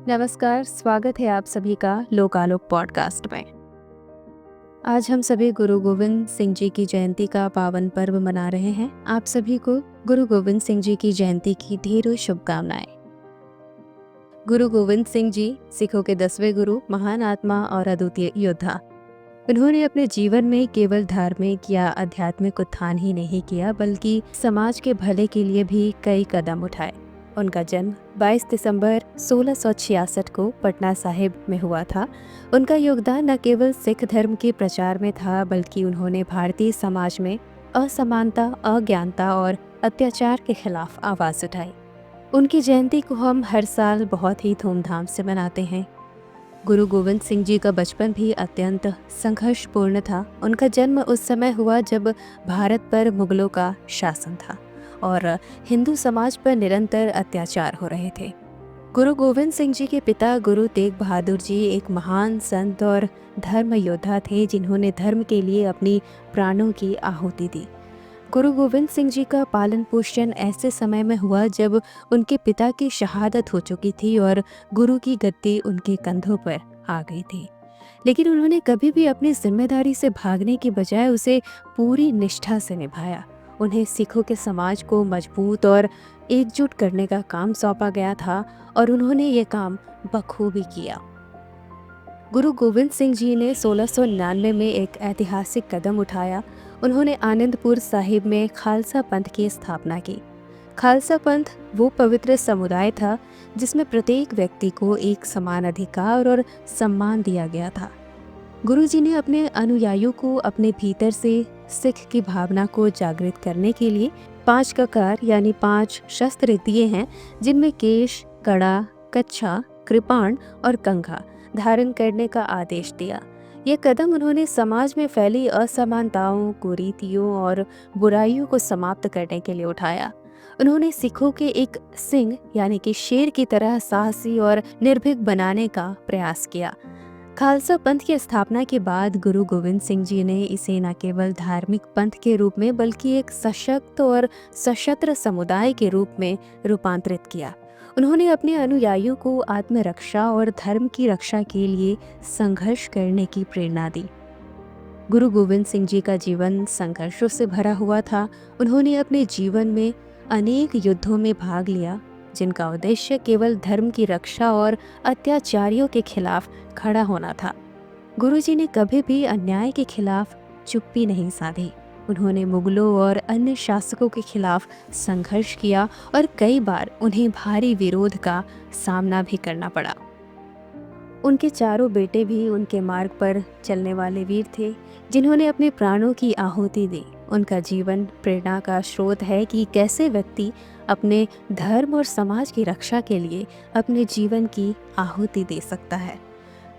नमस्कार, स्वागत है आप सभी का लोकालोक पॉडकास्ट में। आज हम सभी गुरु गोविंद सिंह जी की जयंती का पावन पर्व मना रहे हैं। आप सभी को गुरु गोविंद सिंह जी की जयंती की ढेरों शुभकामनाएं। गुरु गोविंद सिंह जी सिखों के 10वें गुरु, महान आत्मा और अद्वितीय योद्धा। उन्होंने अपने जीवन में केवल धार्मिक या आध्यात्मिक उत्थान ही नहीं किया, बल्कि समाज के भले के लिए भी कई कदम उठाए। उनका जन्म 22 दिसंबर 1666 को पटना साहिब में हुआ था। उनका योगदान न केवल सिख धर्म के प्रचार में था, बल्कि उन्होंने भारतीय समाज में असमानता, अज्ञानता और अत्याचार के खिलाफ आवाज उठाई। उनकी जयंती को हम हर साल बहुत ही धूमधाम से मनाते हैं। गुरु गोविंद सिंह जी का बचपन भी अत्यंत संघर्षपूर्ण था। उनका जन्म उस समय हुआ जब भारत पर मुगलों का शासन था और हिंदू समाज पर निरंतर अत्याचार हो रहे थे। गुरु गोविंद सिंह जी के पिता गुरु तेग बहादुर जी एक महान संत और धर्म योद्धा थे, जिन्होंने धर्म के लिए अपनी प्राणों की आहुति दी। गुरु गोविंद सिंह जी का पालन पोषण ऐसे समय में हुआ जब उनके पिता की शहादत हो चुकी थी और गुरु की गद्दी उनके कंधों पर आ गई थी। लेकिन उन्होंने कभी भी अपनी जिम्मेदारी से भागने की बजाय उसे पूरी निष्ठा से निभाया। उन्हें सिखों के समाज को मजबूत और एकजुट करने का काम सौंपा गया था और उन्होंने ये काम बखूबी किया। गुरु गोविंद सिंह जी ने 1699 में एक ऐतिहासिक कदम उठाया। उन्होंने आनंदपुर साहिब में खालसा पंथ की स्थापना की। खालसा पंथ वो पवित्र समुदाय था जिसमें प्रत्येक व्यक्ति को एक समान अधिकार और सम्मान दिया गया था। गुरुजी ने अपने अनुयायियों को अपने भीतर से सिख की भावना को जागृत करने के लिए 5 ककार यानी 5 शस्त्र दिए हैं, जिनमें केश, कड़ा, कच्छा, कृपाण और कंघा धारण करने का आदेश दिया। ये कदम उन्होंने समाज में फैली असमानताओं, कुरीतियों और बुराइयों को समाप्त करने के लिए उठाया। उन्होंने सिखों के एक सिंह यानी कि शेर की तरह साहसी और निर्भीक बनाने का प्रयास किया। खालसा पंथ की स्थापना के बाद गुरु गोविंद सिंह जी ने इसे न केवल धार्मिक पंथ के रूप में बल्कि एक सशक्त और सशस्त्र समुदाय के रूप में रूपांतरित किया। उन्होंने अपने अनुयायियों को आत्मरक्षा और धर्म की रक्षा के लिए संघर्ष करने की प्रेरणा दी। गुरु गोविंद सिंह जी का जीवन संघर्षों से भरा हुआ था। उन्होंने अपने जीवन में अनेक युद्धों में भाग लिया, जिनका उद्देश्य केवल धर्म की रक्षा और अत्याचारियों के खिलाफ खड़ा होना था। गुरुजी ने कभी भी अन्याय के खिलाफ चुप्पी नहीं साधी। उन्होंने मुगलों और अन्य शासकों के खिलाफ संघर्ष किया और कई बार उन्हें भारी विरोध का सामना भी करना पड़ा। उनके चारों बेटे भी उनके मार्ग पर चलने वाले वीर थे, जिन्होंने अपने प्राणों की आहुति दी। उनका जीवन प्रेरणा का स्रोत है कि कैसे व्यक्ति अपने धर्म और समाज की रक्षा के लिए अपने जीवन की आहुति दे सकता है।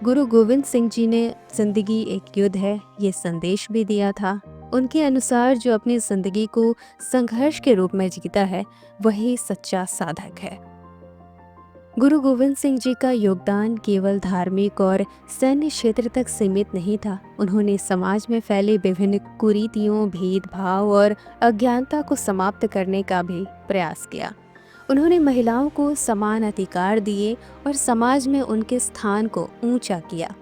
गुरु गोविंद सिंह जी ने जिंदगी एक युद्ध है ये संदेश भी दिया था। उनके अनुसार जो अपनी जिंदगी को संघर्ष के रूप में जीता है वही सच्चा साधक है। गुरु गोविंद सिंह जी का योगदान केवल धार्मिक और सैन्य क्षेत्र तक सीमित नहीं था। उन्होंने समाज में फैले विभिन्न कुरीतियों, भेदभाव और अज्ञानता को समाप्त करने का भी प्रयास किया। उन्होंने महिलाओं को समान अधिकार दिए और समाज में उनके स्थान को ऊंचा किया।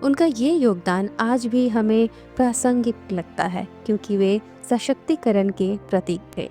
उनका ये योगदान आज भी हमें प्रासंगिक लगता है, क्योंकि वे सशक्तिकरण के प्रतीक थे।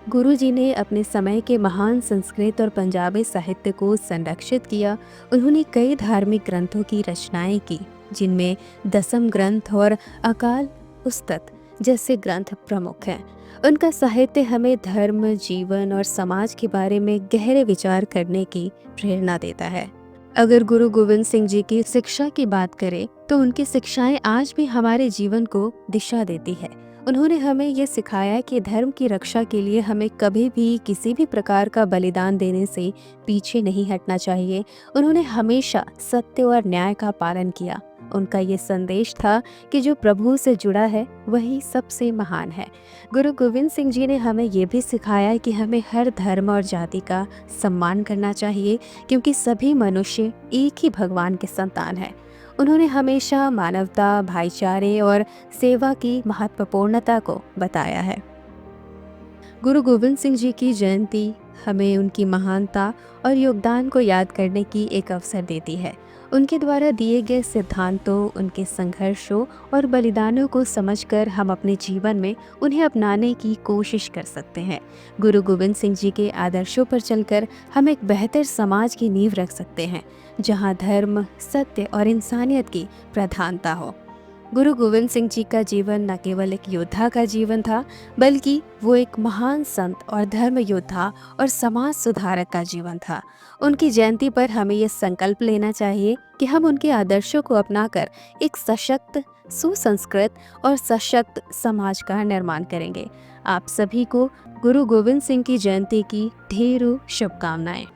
गुरुजी ने अपने समय के महान संस्कृत और पंजाबी साहित्य को संरक्षित किया। उन्होंने कई धार्मिक ग्रंथों की रचनाएं की, जिनमें दसम ग्रंथ और अकाल उस्तत जैसे ग्रंथ प्रमुख हैं। उनका साहित्य हमें धर्म, जीवन और समाज के बारे में गहरे विचार करने की प्रेरणा देता है। अगर गुरु गोविंद सिंह जी की शिक्षा की बात करें तो उनकी शिक्षाएं आज भी हमारे जीवन को दिशा देती है। उन्होंने हमें ये सिखाया कि धर्म की रक्षा के लिए हमें कभी भी किसी भी प्रकार का बलिदान देने से पीछे नहीं हटना चाहिए। उन्होंने हमेशा सत्य और न्याय का पालन किया। उनका ये संदेश था कि जो प्रभु से जुड़ा है वही सबसे महान है। गुरु गोविंद सिंह जी ने हमें ये भी सिखाया कि हमें हर धर्म और जाति का सम्मान करना चाहिए, क्योंकि सभी मनुष्य एक ही भगवान के संतान हैं। उन्होंने हमेशा मानवता, भाईचारे और सेवा की महत्वपूर्णता को बताया है। गुरु गोविंद सिंह जी की जयंती हमें उनकी महानता और योगदान को याद करने की एक अवसर देती है। उनके द्वारा दिए गए सिद्धांतों, उनके संघर्षों और बलिदानों को समझकर हम अपने जीवन में उन्हें अपनाने की कोशिश कर सकते हैं। गुरु गोविंद सिंह जी के आदर्शों पर चलकर हम एक बेहतर समाज की नींव रख सकते हैं, जहां धर्म, सत्य और इंसानियत की प्रधानता हो। गुरु गोविंद सिंह जी का जीवन न केवल एक योद्धा का जीवन था, बल्कि वो एक महान संत और धर्म योद्धा और समाज सुधारक का जीवन था। उनकी जयंती पर हमें ये संकल्प लेना चाहिए कि हम उनके आदर्शों को अपनाकर एक सशक्त, सुसंस्कृत और सशक्त समाज का निर्माण करेंगे। आप सभी को गुरु गोविंद सिंह की जयंती की ढेरों शुभकामनाएं।